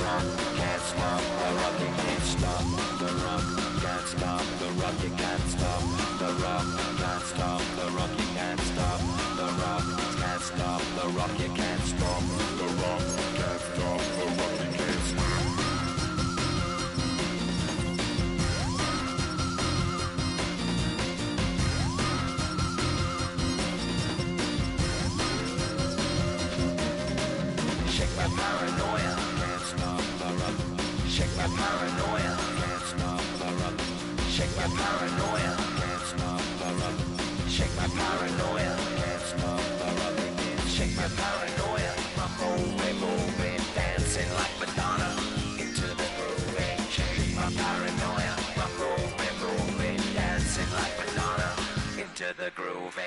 rock, can't stop the rock, you can't stop the rock, can't stop the rock, you can't stop the rock, can't stop the rock, you can't stop the rock, can't stop the rock, you can't stop the rock, can't stop the rock, you can't stop. Shake my paranoia, can't stop the rock. Shake my paranoia, can't stop the rock. Shake my paranoia, can't stop the rock. Shake my paranoia, can't stop the rock. Shake my paranoia, I'm moving, dancing like Madonna into the groove. Shake my paranoia, I'm moving, dancing like Madonna into the groove.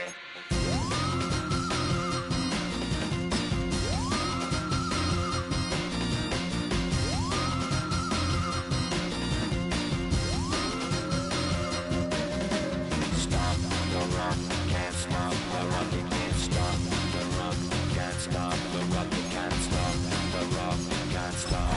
Can't stop the rock, you can't stop the rock, can't stop the rock, you can't stop the rock, can't stop.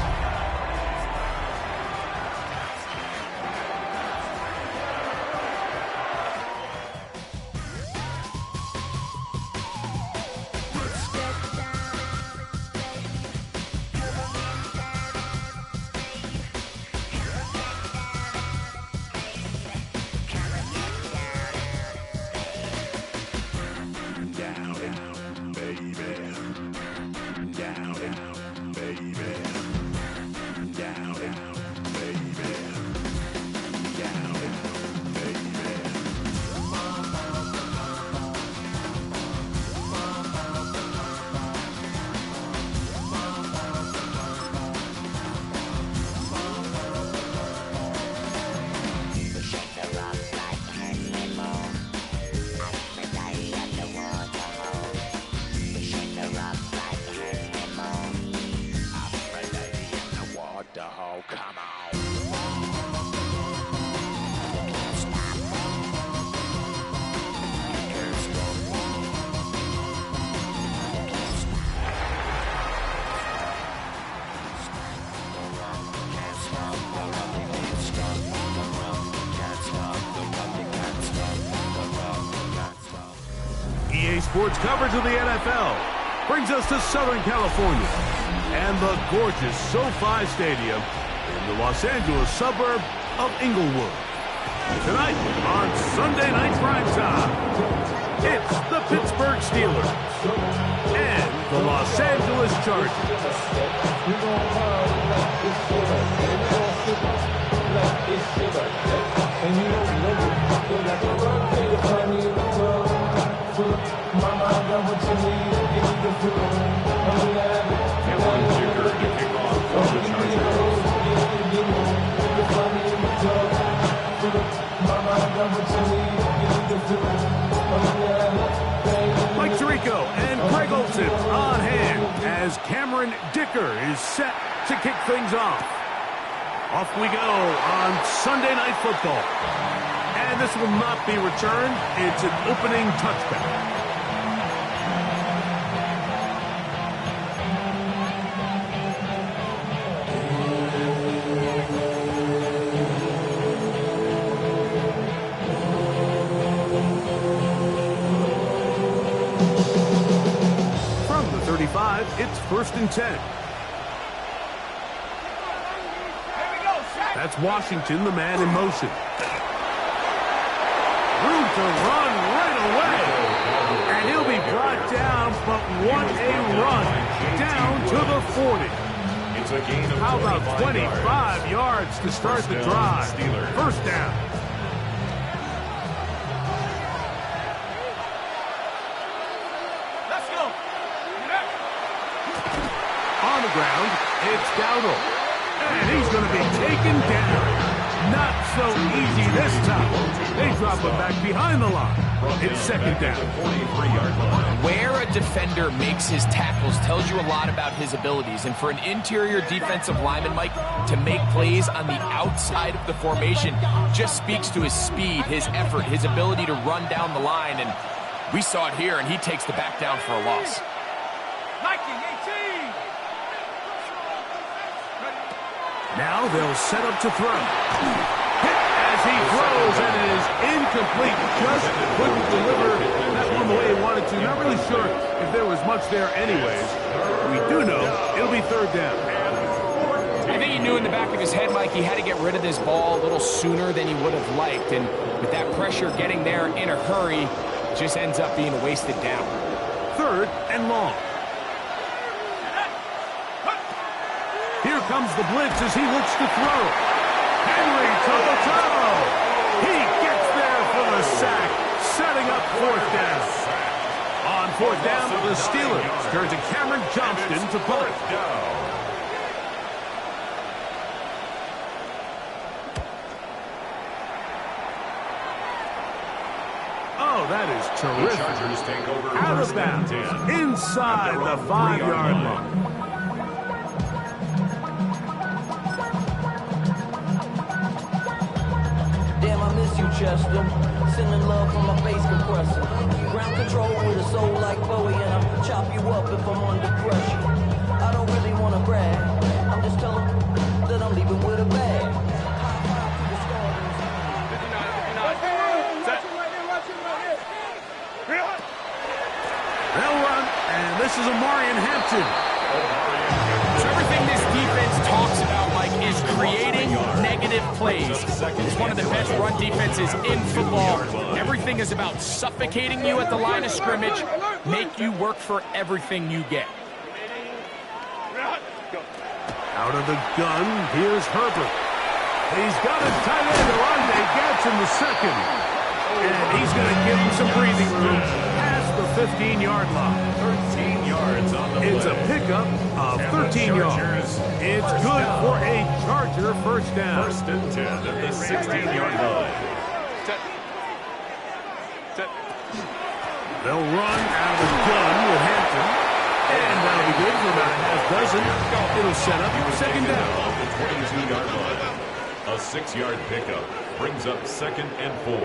EA Sports coverage of the NFL brings us to Southern California and the gorgeous SoFi Stadium in the Los Angeles suburb of Inglewood. Tonight on Sunday Night Primetime, it's the Pittsburgh Steelers and the Los Angeles Chargers. Mike Tirico and Craig Olsen on hand as Cameron Dicker is set to kick things off. Off we go on Sunday Night Football. And this will not be returned. It's an opening touchback. From the 35, it's 1st and 10. That's Washington, the man in motion. Room to run right away. And he'll be brought down, but what a run. Down to the 40. How about 25 yards to start the drive? First down. Let's go. On the ground, it's Dowdle. And he's going to be taken down. Not so easy this time. They drop him back behind the line. It's second down. Where a defender makes his tackles tells you a lot about his abilities. And for an interior defensive lineman, Mike, to make plays on the outside of the formation just speaks to his speed, his effort, his ability to run down the line. And we saw it here, and he takes the back down for a loss. Nike 18. Ready, Now they'll set up to throw. Hit as he throws, and it is incomplete. Just couldn't deliver that one the way he wanted to. Not really sure if there was much there anyways. We do know it'll be third down. I think he knew in the back of his head, Mike, he had to get rid of this ball a little sooner than he would have liked. And with that pressure getting there in a hurry, it just ends up being a wasted down. Third and long. Here comes the blitz as he looks to throw. Henry to the throw. He gets there for the sack, setting up fourth down. On fourth down, the Steelers turn to Cameron Johnston to punt. Oh, that is terrific. Out of bounds, inside the 5-yard line. Damn, I miss you, Chester. Sending love from my face compressor. Ground control with a soul like Bowie, and I'll chop you up if I'm under pressure. I don't really want to brag. I'm just telling that I'm leaving with a bag. They'll run, and this is Amarian Hampton. So everything this defense talks about, Mike, is creating negative plays. It's one of the best run defenses in football. Everything is about suffocating you at the line of scrimmage, make you work for everything you get. Out of the gun, here's Herbert. He's got a tight end, Orlando Gatz in the second. And he's going to give him some breathing room past the 15-yard line. 13 yards on the play. It's a pickup of 13 yards. It's good for a Charger first down. First and 10 at the 16-yard line. They'll run out of the gun with Hampton. And that'll be good for about a half dozen. It'll set up second down. Off the 22-yard line. A 6-yard pickup brings up second and 4.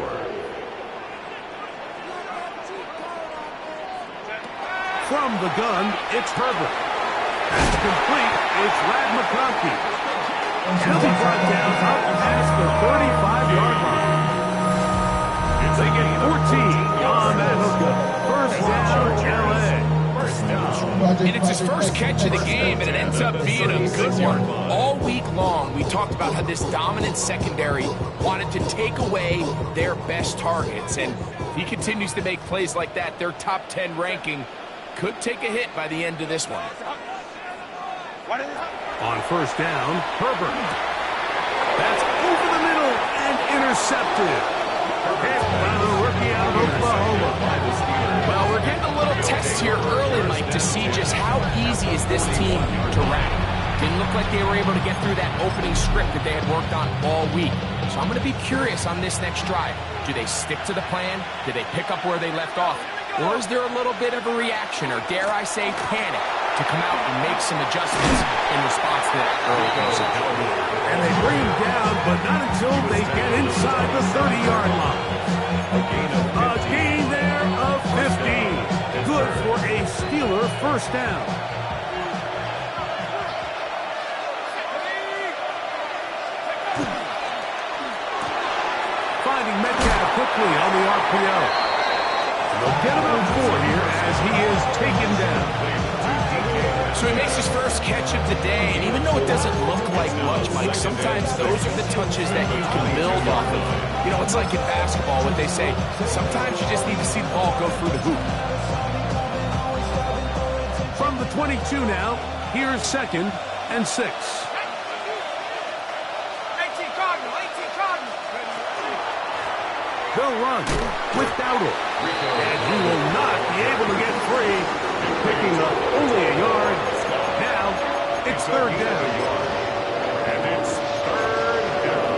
From the gun, it's Herbert. That's complete. It's Rad McConkey. He'll be brought down up past the 35-yard line. They get 14 on that hookup. First down, L.A. And it's his first catch of the game, and it ends up being a good one. All week long, we talked about how this dominant secondary wanted to take away their best targets. And if he continues to make plays like that, their top 10 ranking could take a hit by the end of this one. On first down, Herbert. That's over the middle and intercepted. Hit by the rookie out of Oklahoma. Well, we're getting a little test here early, Mike, to see just how easy is this team to rattle. Didn't look like they were able to get through that opening script that they had worked on all week. So I'm going to be curious on this next drive. Do they stick to the plan? Do they pick up where they left off? Or is there a little bit of a reaction, or dare I say panic, to come out and make some adjustments in response to that early dosage? And they bring him down, but not until they get inside the 30-yard line. A gain there of 15. Good for a Steeler first down. Finding Metcalf quickly on the RPO. They'll get about 4 here as he is taken down. So he makes his first catch of the day, and even though it doesn't look like much, Mike, sometimes those are the touches that you can build off of. You know, it's like in basketball, what they say, sometimes you just need to see the ball go through the hoop. From the 22 now, here's second and 6. They'll run with Dowdle. And he will not be able to get free. Picking up only a yard. Now, it's third down. And it's third down.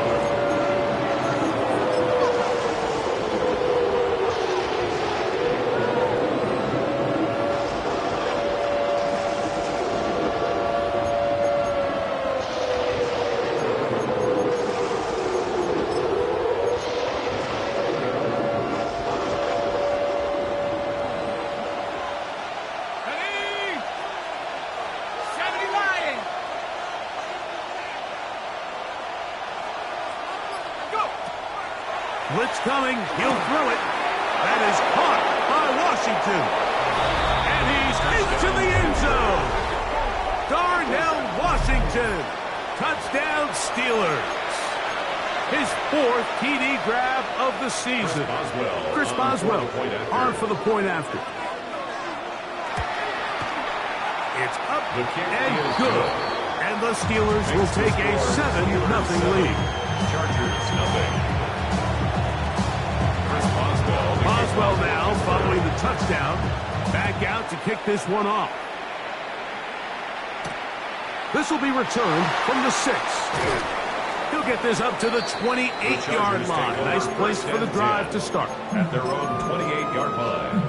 Blitz coming. He'll throw it. That is caught by Washington. And he's into the end zone. Darnell Washington. Touchdown Steelers. His 4th TD grab of the season. Chris Boswell on for the point after. It's up and good. And the Steelers will take a 7-0 lead. Chargers, nothing. Boswell now following the touchdown. Back out to kick this one off. This will be returned from the 6. He'll get this up to the 28-yard line. Nice place for the drive to start. At their own 28-yard line.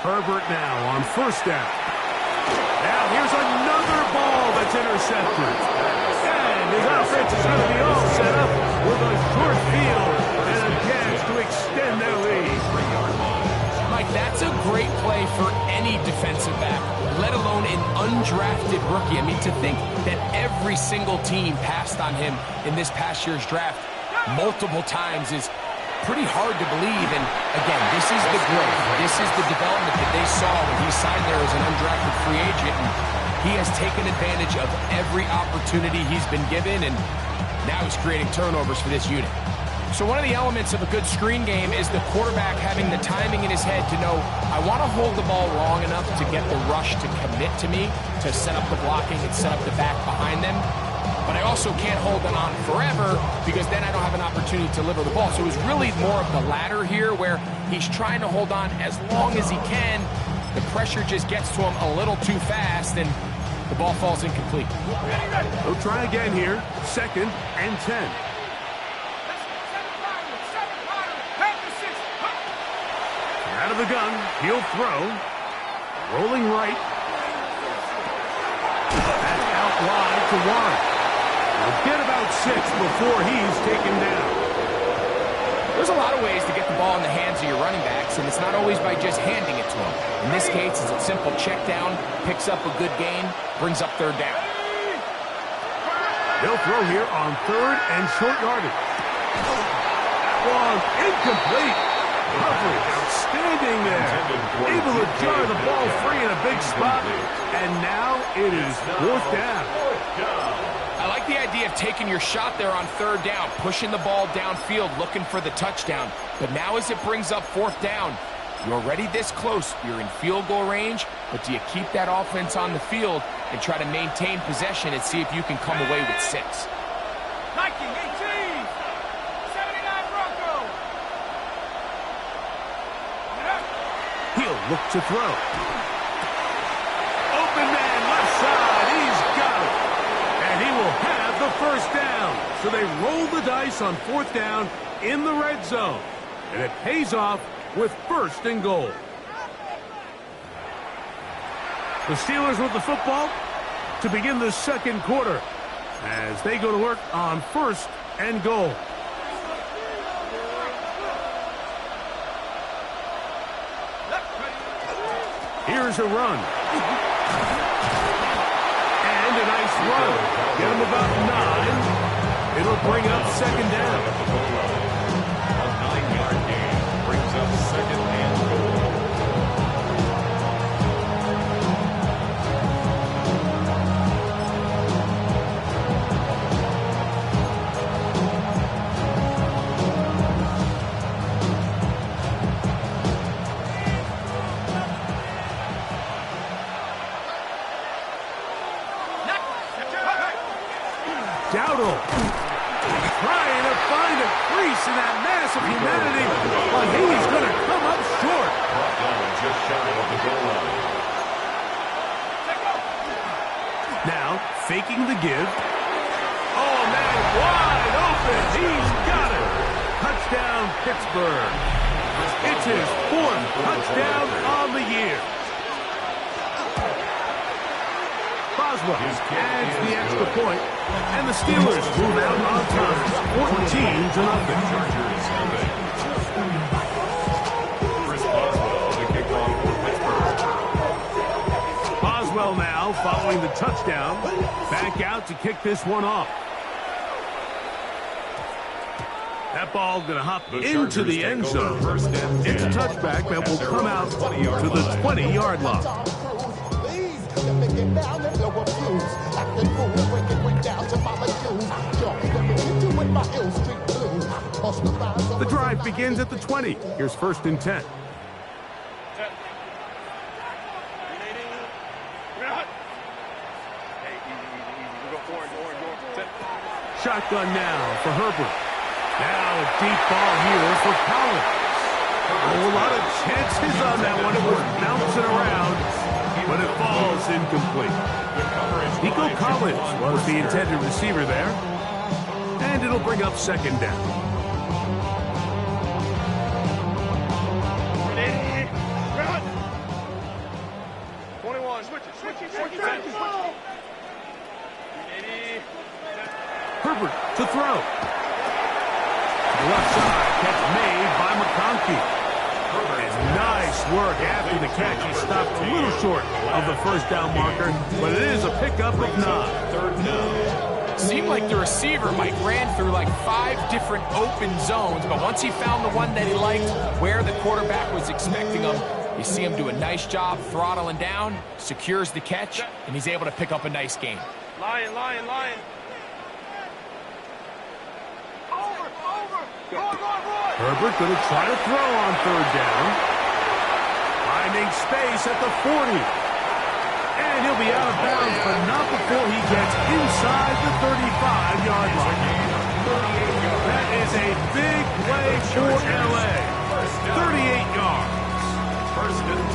Herbert now on first down. Now here's another ball that's intercepted. And his offense is going to be all set up with a short field and a chance to extend their lead. Mike, that's a great play for any defensive back, let alone an undrafted rookie. I mean, to think that every single team passed on him in this past year's draft multiple times is pretty hard to believe. And again, this is the growth. This is the development that they saw when he signed there as an undrafted free agent. And he has taken advantage of every opportunity he's been given, and now he's creating turnovers for this unit. So one of the elements of a good screen game is the quarterback having the timing in his head to know, I want to hold the ball long enough to get the rush to commit to me, to set up the blocking and set up the back behind them. But I also can't hold it on forever because then I don't have an opportunity to deliver the ball. So it was really more of the latter here where he's trying to hold on as long as he can. The pressure just gets to him a little too fast and the ball falls incomplete. We'll try again here. 2nd and 10. Out of the gun, he'll throw. Rolling right. That's out wide to Warren. He'll get about 6 before he's taken down. There's a lot of ways to get the ball in the hands of your running backs, and it's not always by just handing it to them. In this case, it's a simple check down, picks up a good gain, brings up 3rd down. They'll throw here on 3rd and short yardage. That one incomplete. Coverage outstanding there. Able to jar the ball free in a big spot. And now it is 4th down. I like the idea of taking your shot there on 3rd down, pushing the ball downfield, looking for the touchdown. But now as it brings up 4th down, you're already this close. You're in field goal range, but do you keep that offense on the field and try to maintain possession and see if you can come away with 6? Nike 18, 79 Bronco. He'll look to throw. Open man left side. He's got it. And he will have the 1st down. So they roll the dice on 4th down in the red zone. And it pays off with 1st and goal. The Steelers with the football to begin the 2nd quarter as they go to work on 1st and goal. Here's a run. And a nice run. Get him about 9. It'll bring up 2nd down. A 9-yard gain brings up 2nd and goal. Dowdle trying to find a crease in that mass of humanity, but he's going to come up short. Brought down just shy of the goal line. Now, faking the give. Oh, man, wide open. He's got it. Touchdown, Pittsburgh. It's his 4th touchdown on the year. Boswell adds the extra point, and the Steelers move out on top, 14-0. Chris Boswell now following the touchdown. Back out to kick this one off. That ball going to hop into the end zone. It's a touchback that will come out to the 20-yard line. The drive begins at the 20. Here's 1st and 10. Shotgun now for Herbert. Now a deep ball here for Collins. Oh, a lot of chances on that one. It was bouncing around, but it falls incomplete. Nico Collins was the intended receiver there. And it'll bring up 2nd down. Herbert to throw. The left side, catch made by McConkey. And nice work after the catch. He stopped a little short of the 1st down marker, but it is a pickup of 9. 3rd down. Seemed like the receiver, Mike, ran through like 5 different open zones, but once he found the one that he liked, where the quarterback was expecting him, you see him do a nice job throttling down, secures the catch, and he's able to pick up a nice gain. Lion. Herbert going to try to throw on 3rd down. Finding space at the 40. And he'll be out of bounds, but not before he gets inside the 35-yard line. That is a big play for L.A. 38 yards.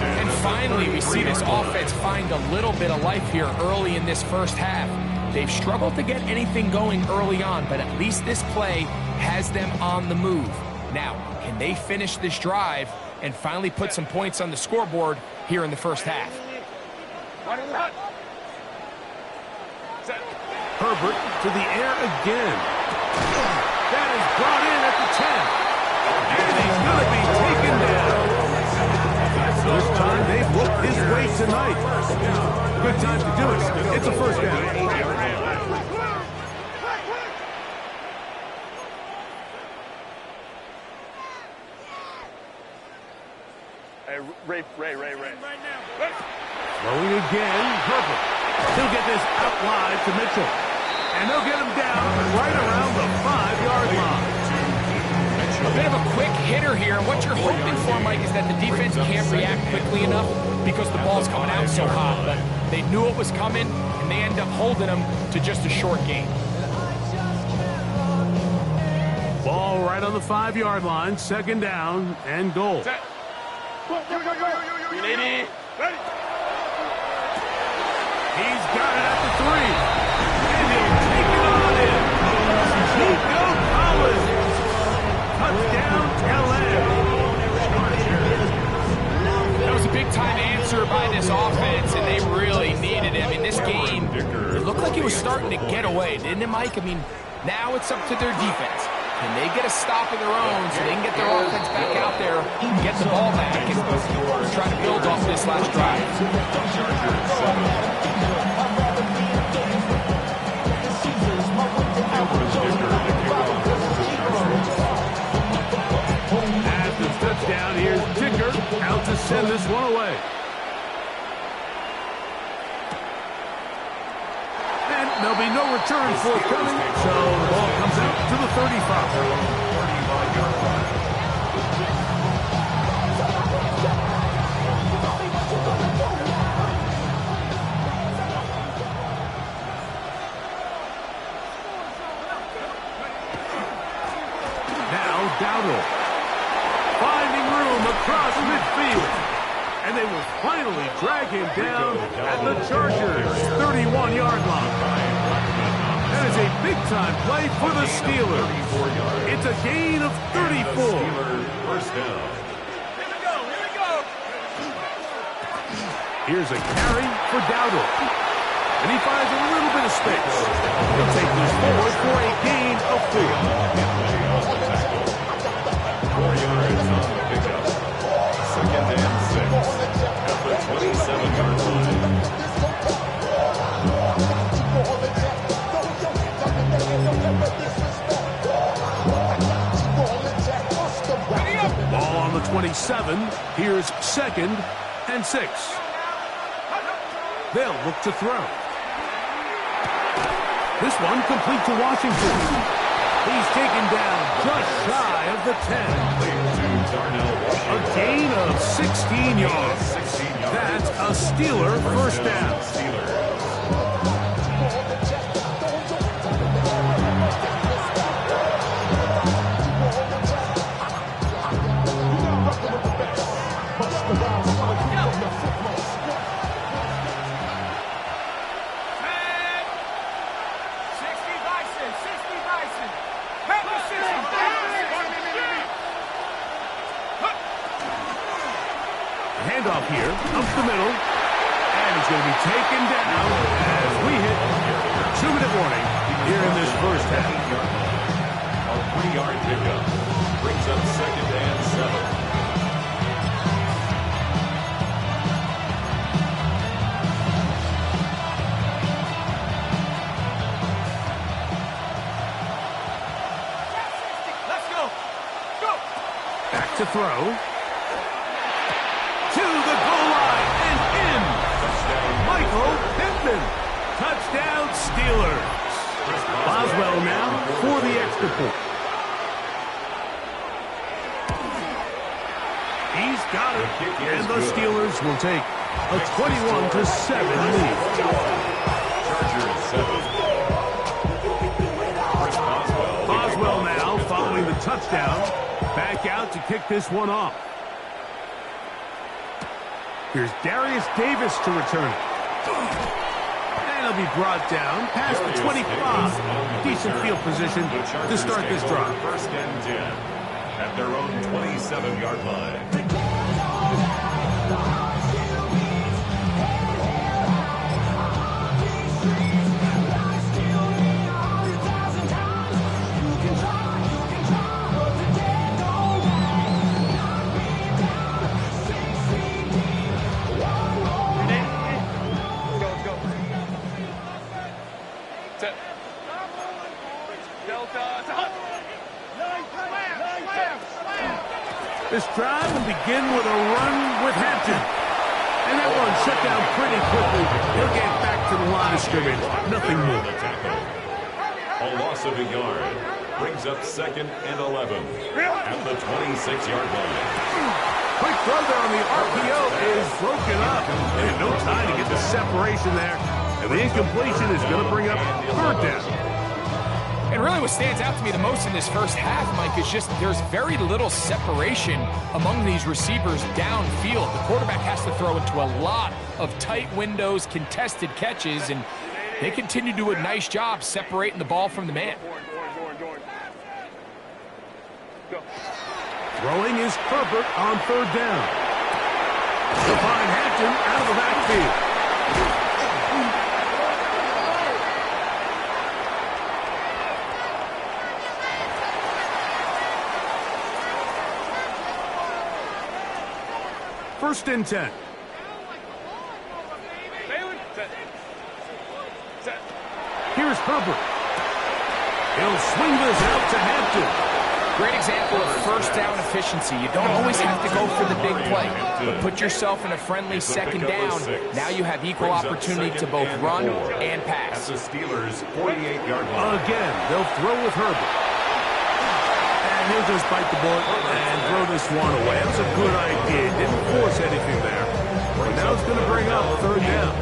And finally, we see this offense find a little bit of life here early in this 1st half. They've struggled to get anything going early on, but at least this play has them on the move. Now, can they finish this drive and finally put some points on the scoreboard here in the 1st half? Herbert to the air again. That is brought in at the 10. And he's going to be taken down. This time they've looked his way tonight. Good time to do it. It's a 1st down. Ray. Throwing again, Herbert. He'll get this out wide to Mitchell. And they'll get him down right around the 5-yard line. A bit of a quick hitter here. What you're hoping for, Mike, is that the defense can't react quickly enough because the ball's coming out so hot. But they knew it was coming, and they end up holding him to just a short gain. Ball right on the 5-yard line. 2nd down and goal. Ready. He's got it at the 3. And he'll take it on in. Nico Collins. Touchdown, L.A. That was a big-time answer by this offense, and they really needed it. I mean, this game, it looked like it was starting to get away, didn't it, Mike? I mean, now it's up to their defense. Can they get a stop of their own so they can get their offense back out there, get the ball back, and try to build off this last drive? After the touchdown, here's Dicker out to send this one away. And there'll be no return forthcoming, so the ball comes out to the 35. Dowdle finding room across midfield, and they will finally drag him down at the Chargers' 31-yard line. That is a big-time play for the Steelers. It's a gain of 34. First down. Here we go. Here's a carry for Dowdle, and he finds a little bit of space. He'll take this forward for a gain of 4. 4 yards on the pickup. 2nd and 6 at the 27-yard line. 27. Here's 2nd and 6. They'll look to throw. This one complete to Washington. He's taken down just shy of the 10. A gain of 16 yards. That's a Steeler first down. Handoff here, up the middle, and he's going to be taken down as we hit 2-minute warning here in this first half. A 3-yard pickup brings up 2nd and 7. Let's go. Go. Back to throw. To the goal line and in. Michael Pittman. Touchdown Steelers. Boswell now for the extra point. He's got it. And the Steelers will take a 21-7 lead. Chargers 7. Boswell now following the touchdown. Back out to kick this one off. Here's Darius Davis to return. And he'll be brought down past the 25. Decent field position to start this drive. 1st and 10 at their own 27-yard line. This drive will begin with a run with Hampton. And that one shut down pretty quickly. He'll get back to the line of scrimmage. Nothing more. A loss of a yard brings up 2nd and 11 at the 26-yard line. Quick throw there on the RPO is broken up. There's no time to get the separation there. And the incompletion is going to bring up 3rd down. And really what stands out to me the most in this first half, Mike, is just there's very little separation among these receivers downfield. The quarterback has to throw into a lot of tight windows, contested catches, and they continue to do a nice job separating the ball from the man. Throwing is Herbert on 3rd down. He'll find Hampton out of the backfield. First and 10. Here's Herbert. He'll swing this out to Hampton. Great example of first down efficiency. You don't always have to go for the big play, but put yourself in a friendly 2nd down. Now you have equal opportunity to both run and pass. At the Steelers' 48-yard line. Again, they'll throw with Herbert. And he'll just bite the bullet and throw this one away. That was a good idea. Didn't force anything there. But now it's going to bring up 3rd down.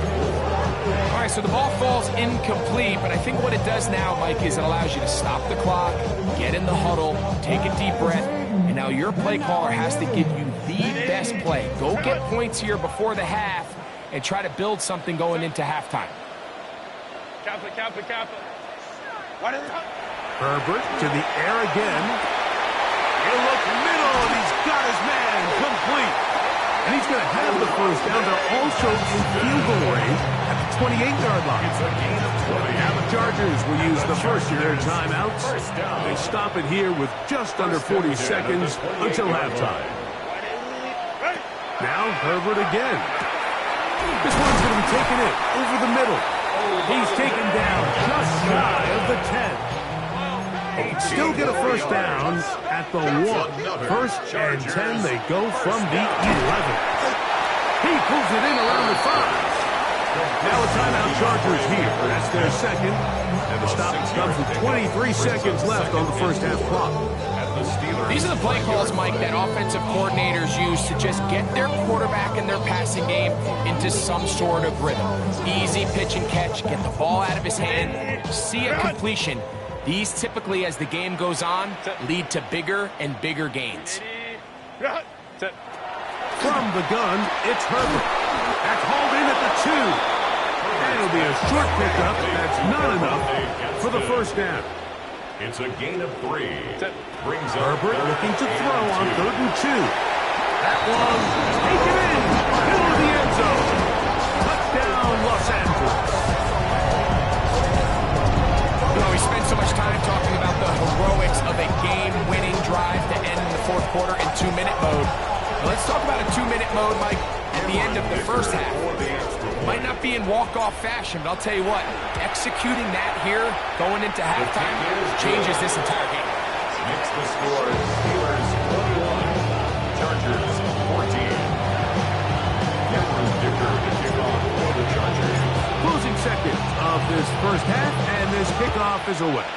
All right, so the ball falls incomplete, but I think what it does now, Mike, is it allows you to stop the clock, get in the huddle, take a deep breath, and now your play caller has to give you the best play. Go get points here before the half and try to build something going into halftime. Herbert to the air again. He'll look middle, and he's got his man complete. And he's going to have the first down. They're also in field goal range at the 28-yard line. It's a gain of 20. Now the Chargers will use the first of their timeouts. They stop it here with just under 40 seconds until halftime. Now Herbert again. This one's going to be taken in over the middle. He's taken down just shy of the 10. A still get a first down at the 1. First and 10, they go from the 11. He pulls it in around the 5. Now a timeout Chargers here. That's their second. And the stop comes with 23 seconds left on the first half clock. These are the play calls, Mike, that offensive coordinators use to just get their quarterback and their passing game into some sort of rhythm. Easy pitch and catch, get the ball out of his hand, see a completion. These typically, as the game goes on, lead to bigger and bigger gains. From the gun, it's Herbert. That's hauled in at the 2. And it'll be a short pickup. That's not enough for the first down. It's a gain of 3. Brings Herbert looking to throw on 3rd and 2. That one, taken in, middle of the end zone. Touchdown, Los Angeles. You know, we spend so much time talking about the heroics of a game-winning drive to end in the fourth quarter in 2-minute mode. Let's talk about a 2-minute mode, Mike, at the end of the first half. Might not be in walk-off fashion, but I'll tell you what, executing that here, going into halftime, changes this entire game. Makes the score Steelers 21, Chargers 14. Cameron Dicker to kick off for the Chargers. Closing seconds of this first half, and this kickoff is away.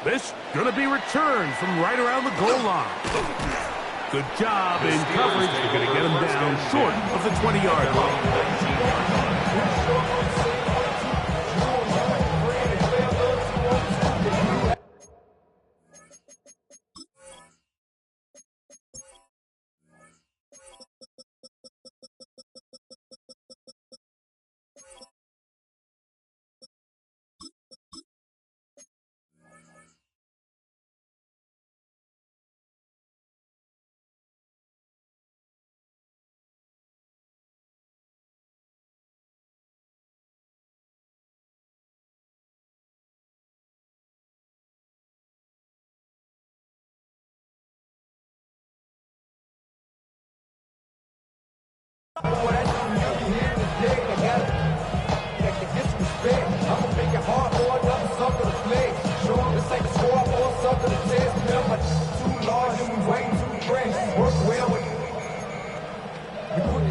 This gonna be returned from right around the goal line. Good job in coverage. They're gonna get him down short of the 20-yard line.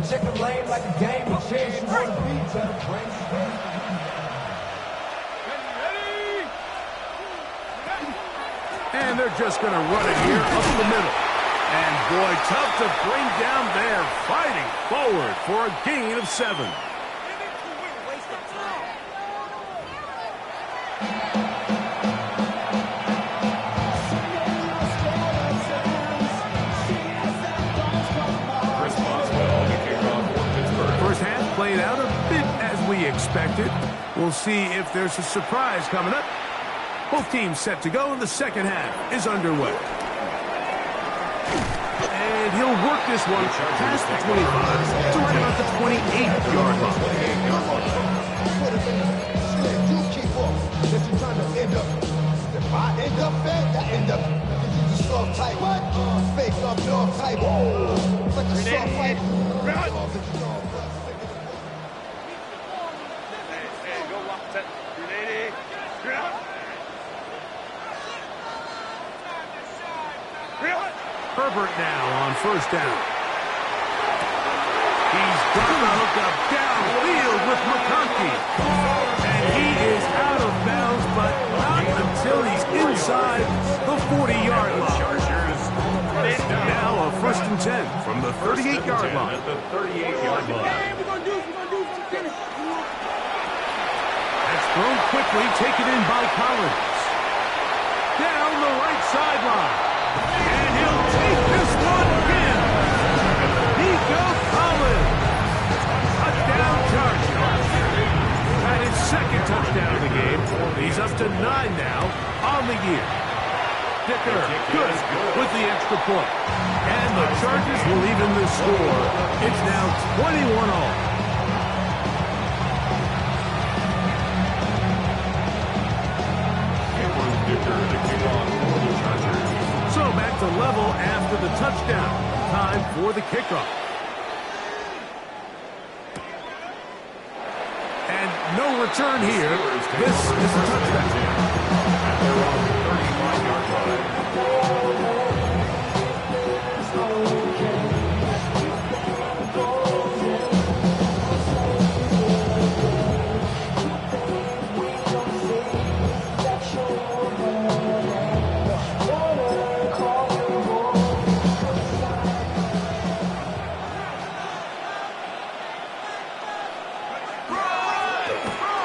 Check the lane like a game of chess. You want to beat to the brain. And they're just going to run it here up the middle. And boy, tough to bring down there. Fighting forward for a gain of 7. First half played out a bit as we expected. We'll see if there's a surprise coming up. Both teams set to go, and the second half is underway. And he'll work this one past the 25 to right about the 28-yard line. You keep up. If you're trying to end up. If I end up bad, I end up. You just soft type. What? Fake up, dog type. It's like a soft fight. Herbert now on first down. He's gonna hook up downfield with McConkey. And he is out of bounds, but not until he's inside the 40-yard line. Now a first and 10 from the 38-yard line. At the 38-yard line. That's thrown quickly, taken in by Collins. Down the right sideline. And he'll take this one in. Nico Collins. Touchdown Chargers. Had his second touchdown of the game. He's up to 9 now on the year. Dicker, good with the extra point. And the Chargers will even the score. It's now 21 all. Dicker to kick off for the Chargers. So back to level after the touchdown. Time for the kickoff. And no return here. This is a touchdown. And they're on the 35-yard line.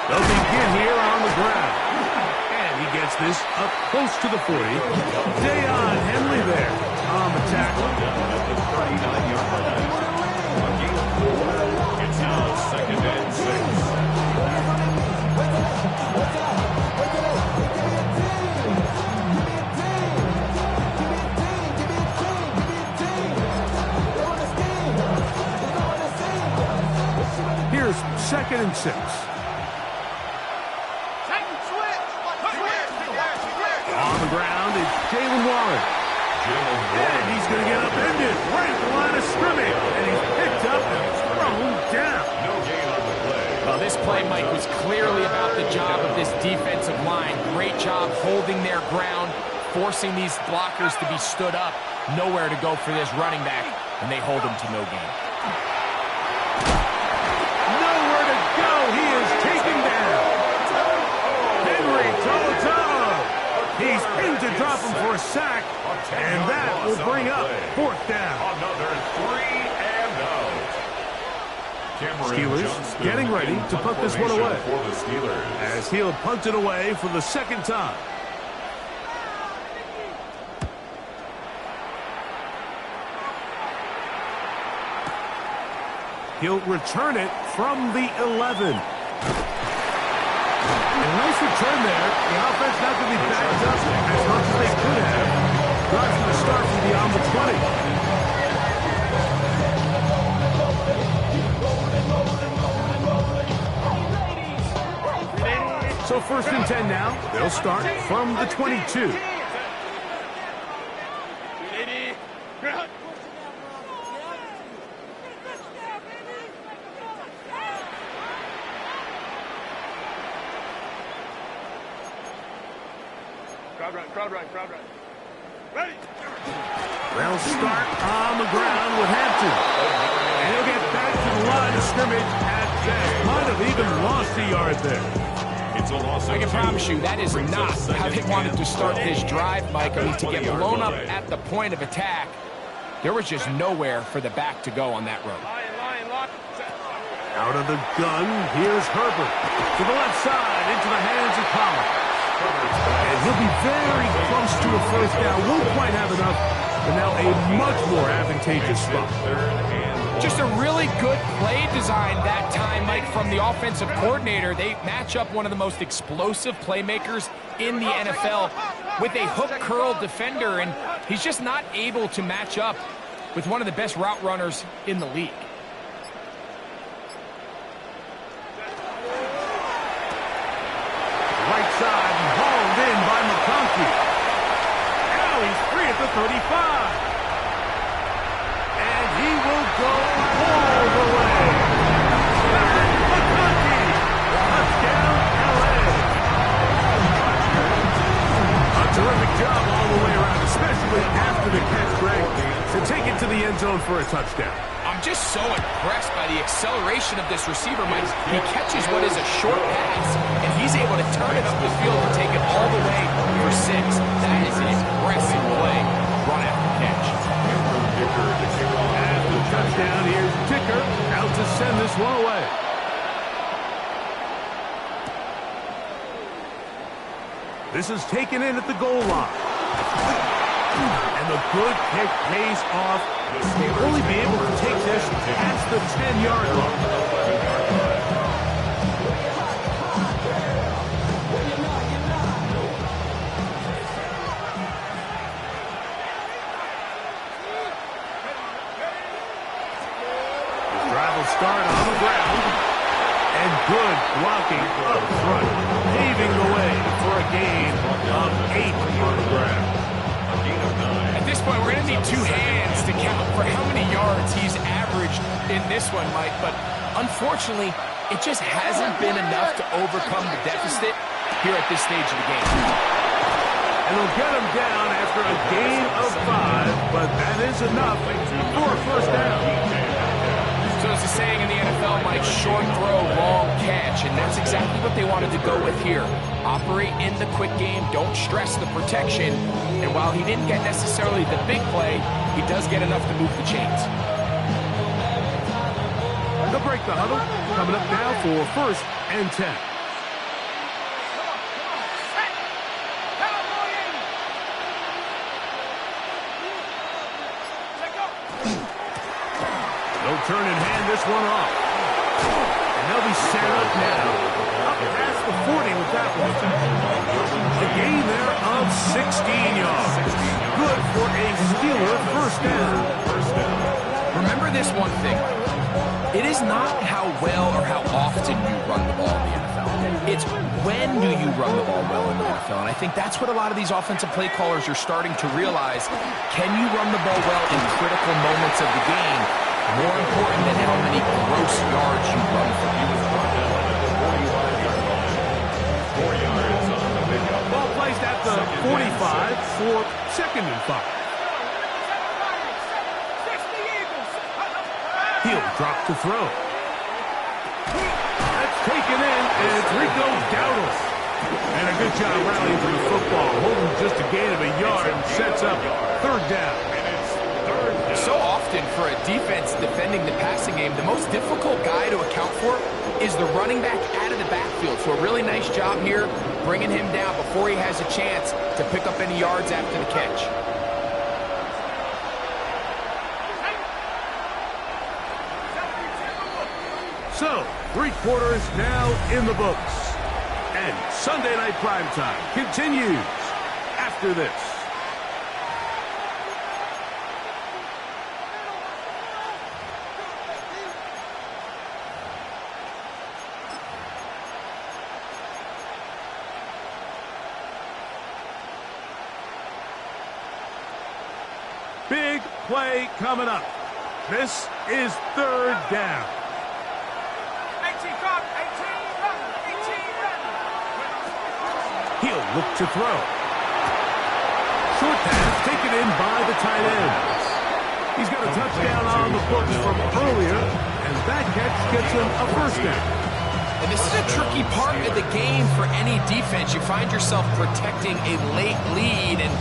They'll begin here on the ground. And he gets this up close to the 40. Dayon Henley there on the tackle. At the 39-yard line. A gain of 4. It's now second and 6. Here's second and 6. On the ground, it's Jalen Warren. And he's going to get upended right at the line of scrimmage. And he's picked up and thrown down. No gain on the play. Well, this play, Mike, was clearly about the job of this defensive line. Great job holding their ground, forcing these blockers to be stood up. Nowhere to go for this running back, and they hold him to no gain. Nowhere to go. He is taken down. Henry toe-to-toe. He's in to drop him for a sack, and that will bring up fourth down. Another 3 and out. Cameron Steelers Johnston getting ready to put this one away. For the Steelers. As he'll punt it away for the second time. He'll return it from the 11. And a nice return there. The offense not going to be backed up as much as they could have. Drive's going to start from beyond the 20. So first and 10 now. They'll start from the 22. Crowd run. Ready? They'll start on the ground with Hampton. And he'll get back to the line of scrimmage at that. Might have even lost a yard there. It's a loss. I can promise you that is not how they wanted to start this drive, Mike. I mean, to get blown up at the point of attack, there was just nowhere for the back to go on that run. Line, lock. Out of the gun, here's Herbert. To the left side, into the hands of Collins. And he'll be very close to a first down. Won't quite have enough, but now a much more advantageous spot. Just a really good play design that time, Mike, from the offensive coordinator. They match up one of the most explosive playmakers in the NFL with a hook curl defender, and he's just not able to match up with one of the best route runners in the league. Right side, hauled in by McConkey. Now he's free at the 35. And he will go all the way. McConkey, touchdown, LA. A terrific job all the way around, especially after the catch, Greg, to take it to the end zone for a touchdown. I'm just so impressed by the acceleration of this receiver, Mike. He catches what is a short pass, and he's able to turn it up the field and take it all the way for 6. That is an impressive play, run after catch. After the touchdown, here's Ticker out to send this one away. This is taken in at the goal line. And the good kick pays off. He'll only be able to take this past the 10-yard line. The drive will start on the ground. And good blocking up front, paving the way for a gain of 8 on the ground. At this point, we're going to need 2 hands to count for how many yards he's averaged in this one, Mike. But unfortunately, It just hasn't been enough to overcome the deficit here at this stage of the game. And they'll get him down after a gain of 5, but that is enough for a first down. So as the saying in the NFL, Mike, short throw, long catch, and that's exactly what they wanted to go with here. Operate in the quick game, don't stress the protection, and while he didn't get necessarily the big play, he does get enough to move the chains. They'll break the huddle, coming up now for 1st and 10. They'll turn and hand this one off. And they'll be set up now. Up past the 40 with that one. A gain there of 16 yards. Good for a Steeler first down. Remember this one thing. It is not how well or how often you run the ball in the NFL. It's when do you run the ball well in the NFL. And I think that's what a lot of these offensive play callers are starting to realize. Can you run the ball well in critical moments of the game? More important than how many gross yards you run for you. Ball placed at the 45 for 2nd and 5. He'll drop to throw. That's taken in, and it's Rico Dowdle. And a good job rallying for the football, holding just a gain of a yard and sets up 3rd down. So often for a defense defending the passing game, the most difficult guy to account for is the running back out of the backfield. So a really nice job here bringing him down before he has a chance to pick up any yards after the catch. So, 3 quarters now in the books. And Sunday Night Primetime continues after this. Big play coming up. This is 3rd down. 18, run, 18, run. He'll look to throw. Short pass taken in by the tight end. He's got a touchdown on the books from earlier, and that catch gets him a first down. And this is a tricky part of the game for any defense. You find yourself protecting a late lead, and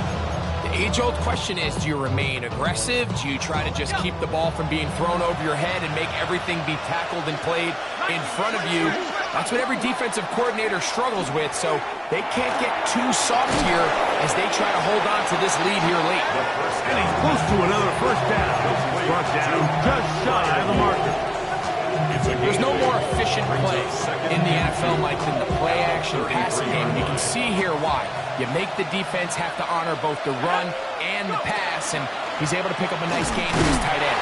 the age-old question is, do you remain aggressive? Do you try to just keep the ball from being thrown over your head and make everything be tackled and played in front of you? That's what every defensive coordinator struggles with, so they can't get too soft here as they try to hold on to this lead here late. And he's close to another first down. Brought down just shy of the marker. There's no more efficient play in the NFL, Mike, than the play-action passing game. You can see here why. You make the defense have to honor both the run and the pass, and he's able to pick up a nice gain to his tight end.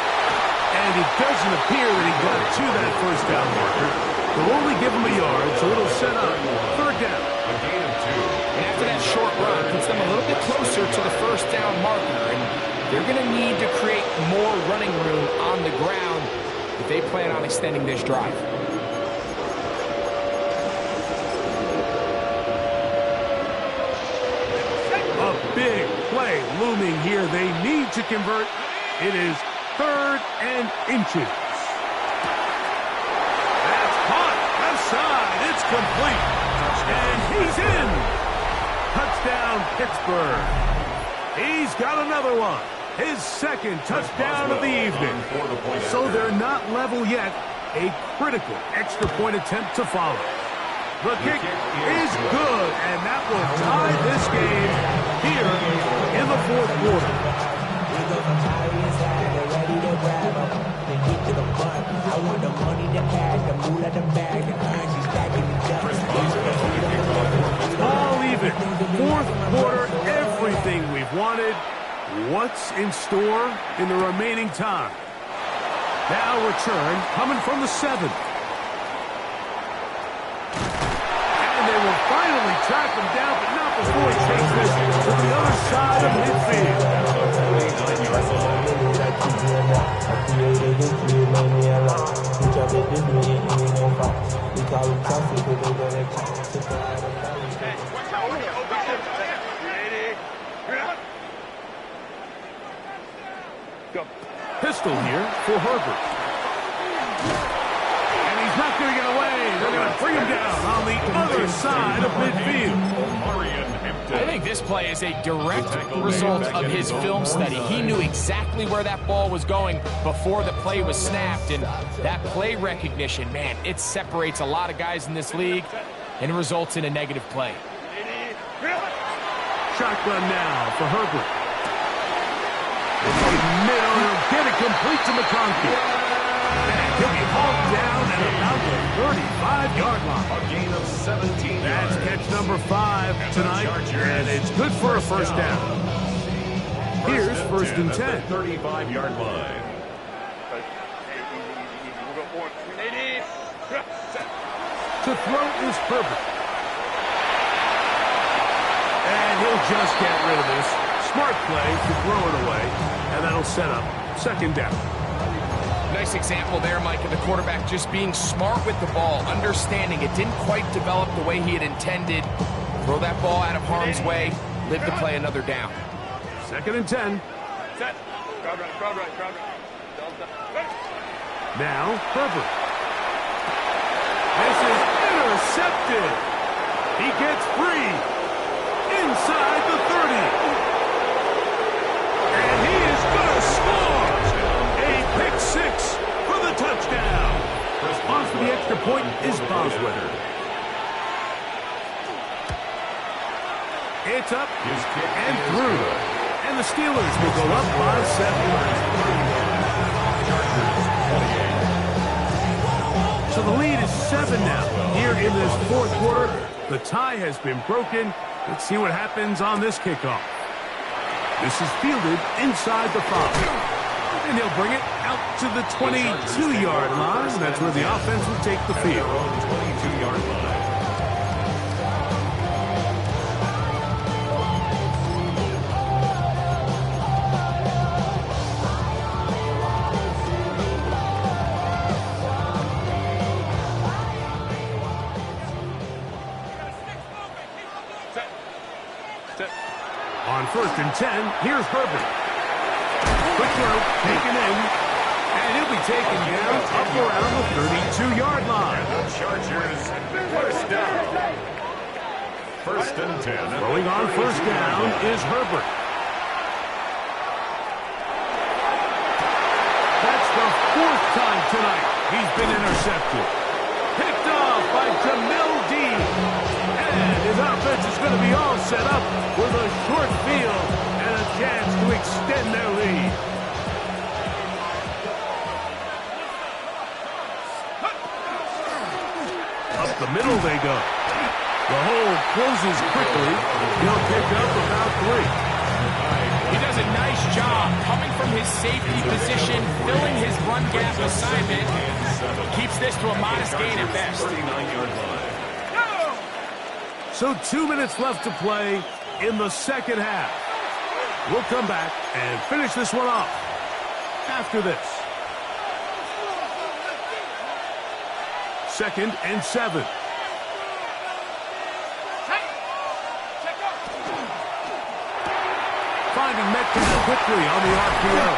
And it doesn't appear that he got to that first down marker. They'll only give him a yard, so it'll set up 3rd down. And after that short run, puts them a little bit closer to the first down marker, and they're going to need to create more running room on the ground if they plan on extending this drive. A big play looming here. They need to convert. It is 3rd and inches. That's caught. Left side. It's complete. And he's in. Touchdown, Pittsburgh. He's got another one. His 2nd touchdown of the evening. So they're not level yet. A critical extra point attempt to follow. The kick is good, and that will tie this game here in the 4th quarter. All even. 4th quarter, everything we've wanted. What's in store in the remaining time? Now return coming from the 7. And they will finally track him down, but not before he takes this to the other side of midfield. Pistol here for Herbert. And he's not going to get away. They're going to bring him down on the other side of midfield. I think this play is a direct result of his film study. He knew exactly where that ball was going before the play was snapped, and that play recognition, man, it separates a lot of guys in this league and results in a negative play. Shotgun now for Herbert. Middle, he'll get it complete to McConkey. And he'll be hauled down at about the 35-yard line. A gain of 17 That's yards. catch number 5 tonight, and it's good for a first down. Here's first and 10. 35-yard line. To throw is Herbert. And he'll just get rid of this. Smart play to throw it away, and that'll set up second down. Nice example there, Mike, of the quarterback just being smart with the ball, understanding it didn't quite develop the way he had intended. Throw that ball out of harm's way, live to play another down. Second and 10. Set. Crowd right. Now, Herbert. This is intercepted. He gets free. Inside the 30. And he is going to score. A pick 6 for the touchdown. On for the extra point is Boswell. It's up and through. And the Steelers will go up by 7. So the lead is 7 now. Here in this fourth quarter, the tie has been broken. Let's see what happens on this kickoff. This is fielded inside the 5. And he'll bring it out to the 22-yard line. That's where the offense will take the field. 22-yard line. On first and 10, here's Herbert. Quick throw, taken in, and he'll be taken down up around the 32-yard line. The Chargers, first down. First and 10. Throwing on first down is Herbert. That's the 4th time tonight he's been intercepted. Picked off by Jamil Dean. And his offense is going to be all set up with a short field and a chance to extend their lead. Up the middle they go. The hole closes quickly. He'll pick up about 3. He does a nice job coming from his safety position, filling his run gap assignment. Keeps this to a modest gain at best. 39-yard line. So 2 minutes left to play in the second half. We'll come back and finish this one off after this. Second and 7. Finding Metcalf quickly on the RPO.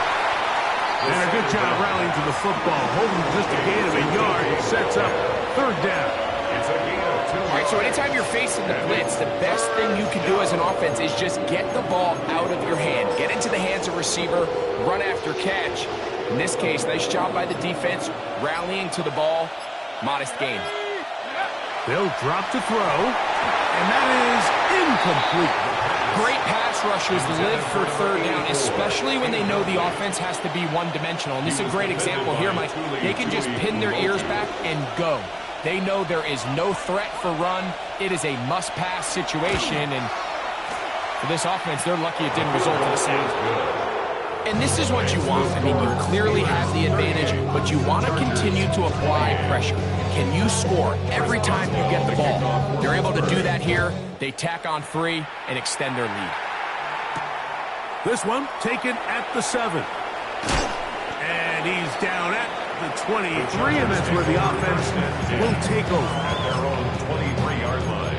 And a good job rallying to the football. Holding just a gain of a yard. It sets up third down. It's a gain of 2. All right, so anytime you're facing the blitz, the best thing you can do as an offense is just get the ball out of your hand. Get into the hands of receiver, run after catch. In this case, nice job by the defense, rallying to the ball. Modest gain. They'll drop to throw, and that is incomplete. Great pass rushers live for third down, especially when they know the offense has to be one-dimensional. And this is a great example here, Mike. They can just pin their ears back and go. They know there is no threat for run. It is a must-pass situation, and for this offense, they're lucky it didn't result in a sack. And this is what you want. I mean, you clearly have the advantage, but you want to continue to apply pressure. Can you score every time you get the ball? They're able to do that here. They tack on 3 and extend their lead. This one taken at the 7. And he's down at the 23, and that's where the offense will take over. At their own 23-yard line.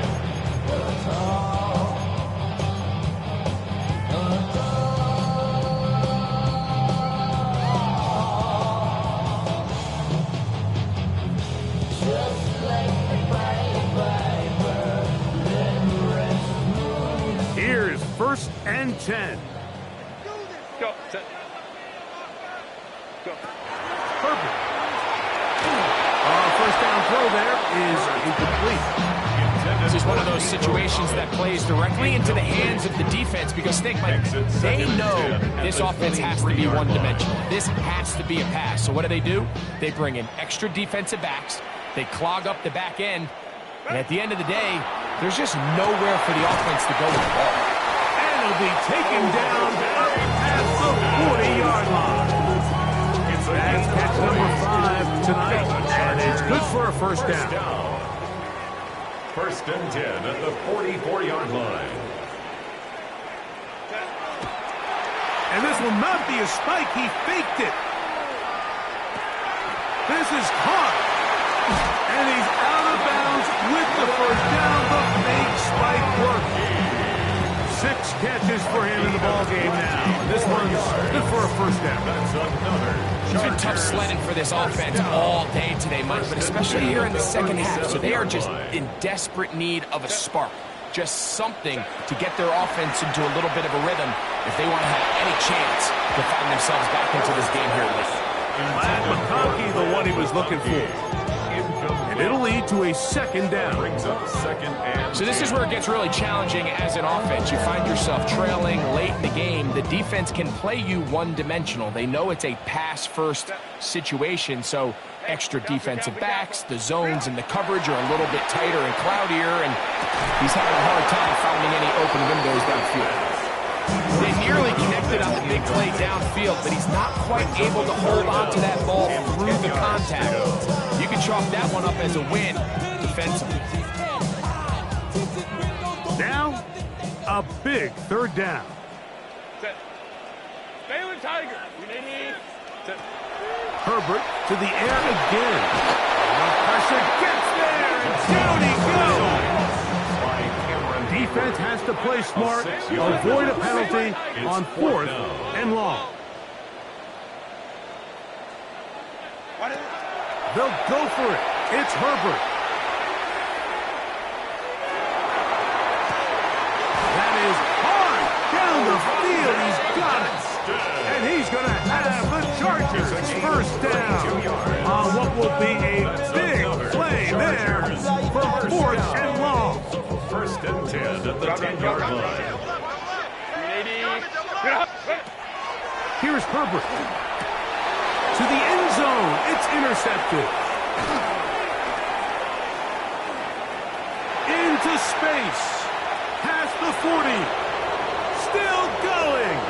Here's 1st and 10. Go. Set. Go. Herbert. First down throw there is incomplete. This is one of those situations that plays directly into the hands of the defense because think, Mike, they know this offense has to be one-dimensional. This has to be a pass. So what do? They bring in extra defensive backs. They clog up the back end. And at the end of the day, there's just nowhere for the offense to go with the ball. And it'll be taken down up past the 40-yard line. That's catch number 5 tonight, and it's good for a first down. 1st and 10 at the 44-yard line. And this will not be a spike. He faked it. This is caught. And he's out of bounds with the first down. The fake spike worked. 6 catches for him in the ballgame now. This one's good for a first down. That's another. It's been tough sledding for this offense all day today, Mike, but especially here in the second half. So they are just in desperate need of a spark. Just something to get their offense into a little bit of a rhythm if they want to have any chance to find themselves back into this game here late. Matt McConkey, the one he was looking for. And it'll lead to a 2nd down. Brings up 2nd and So this is where it gets really challenging as an offense. You find yourself trailing late in the game. The defense can play you one-dimensional. They know it's a pass-first situation, so extra defensive backs, the zones and the coverage are a little bit tighter and cloudier, and he's having a hard time finding any open windows downfield. They nearly connected on the big play downfield, but he's not quite able to hold on to that ball through the contact. You can chalk that one up as a win defensively. Now, a big 3rd down. Set. Baylor Tiger. Set. Herbert to the air again. The pressure gets there, and down he goes. Defense has to play smart, avoid a penalty on 4th and long. They'll go for it. It's Herbert. That is hard down the field. He's got it. And he's going to have the Chargers first down on what will be a big play there for 4th and long. 1st and 10 at the 10-yard line. Here's Herbert. To the end zone. It's intercepted. Into space. Past the 40. Still going.